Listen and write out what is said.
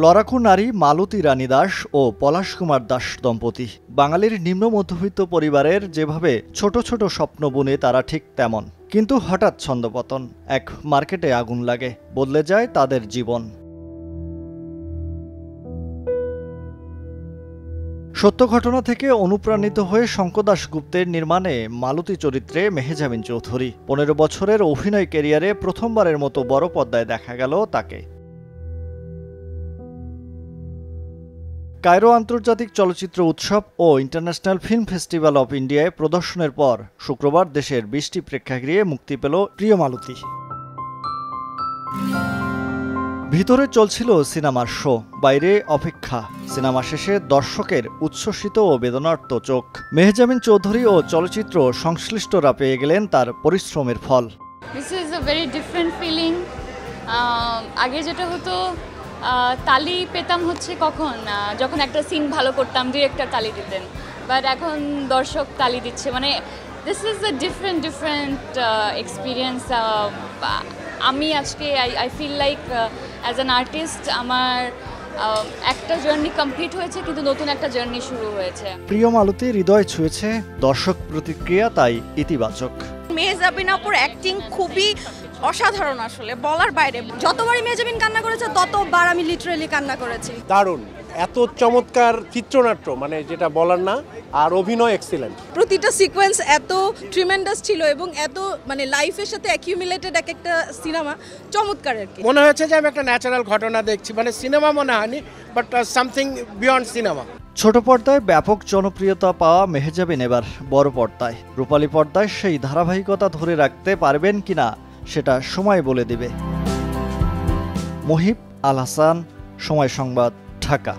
লড়াকু নারী মালতী রানী দাস ও পলাশ কুমার দাস দম্পতি বাঙালির নিম্ন মধ্যবিত্ত পরিবারের যেভাবে ছোট ছোট স্বপ্ন বুনে তারা ঠিক তেমন। কিন্তু হঠাৎ ছন্দপতন, এক মার্কেটে আগুন লাগে, বদলে যায় তাদের জীবন। সত্য ঘটনা থেকে অনুপ্রাণিত হয়ে শঙ্কদাস গুপ্তের নির্মাণে মালতী চরিত্রে মেহেজাবিন চৌধুরী 15 বছরের অভিনয় ক্যারিয়ারে প্রথমবারের মতো বড় পর্দায় দেখা গেল তাকে। কায়রো আন্তর্জাতিক চলচ্চিত্র উৎসব ও ইন্টারন্যাশনাল ফিল্ম ফেস্টিভ্যাল অব ইন্ডিয়ায় প্রদর্শনের পর শুক্রবার দেশের 20টি প্রেক্ষাগৃহে মুক্তি পেল প্রিয় মালতী। ভিতরে চলছিল সিনেমার শো, বাইরে অপেক্ষা। সিনেমা শেষে দর্শকের উচ্ছ্বসিত ও বেদনার্ত চোখ। মেহেজাবিন চৌধুরী ও চলচ্চিত্র সংশ্লিষ্টরা পেয়ে গেলেন তার পরিশ্রমের ফল। This is a very different feeling. আগে যেটা হতো তালি পেতাম হচ্ছে কখন, যখন একটা সিন ভালো করতাম ডিরেক্টর তালি দিতেন, বাট এখন দর্শক তালি দিচ্ছে। মানে this is a different experience. আমি আজকে I feel like as an artist আমার একটা জার্নি কমপ্লিট হয়েছে, কিন্তু নতুন একটা জার্নি শুরু হয়েছে। প্রিয় মালতী হৃদয় ছুঁয়েছে, দর্শক প্রতিক্রিয়া তাই ইতিবাচক। মেহেজাবিন আপুর অ্যাক্টিং খুবই অসাধারণ, আসলে বলার বাইরে। যতবারই মেহেজাবিন কান্না করেছে ততবার আমি লিটারালি কান্না করেছি। দারুণ, এত চমৎকার চিত্রনাট্য, মানে যেটা বলার না, আর অভিনয় এক্সিলেন্ট। প্রতিটা সিকোয়েন্স এত ট্রিমেন্ডাস ছিল এবং এত মানে লাইফের সাথে অ্যাকিউমুলেটেড একটা সিনেমা, চমৎকার আর কি। মনে হয়েছে যে আমি একটা ন্যাচারাল ঘটনা দেখছি, মানে সিনেমা মনে হয়নি, বাট সামথিং বিয়ন্ড সিনেমা। ছোট পর্দায় ব্যাপক জনপ্রিয়তা পাওয়া মেহেজাবিন এবার বড় পর্দায়, রূপালী পর্দায় সেই ধারাবাহিকতা ধরে রাখতে পারবেন কিনা সেটা সময় বলে দিবে। মুহিব আল হাসান, সময় সংবাদ, ঢাকা।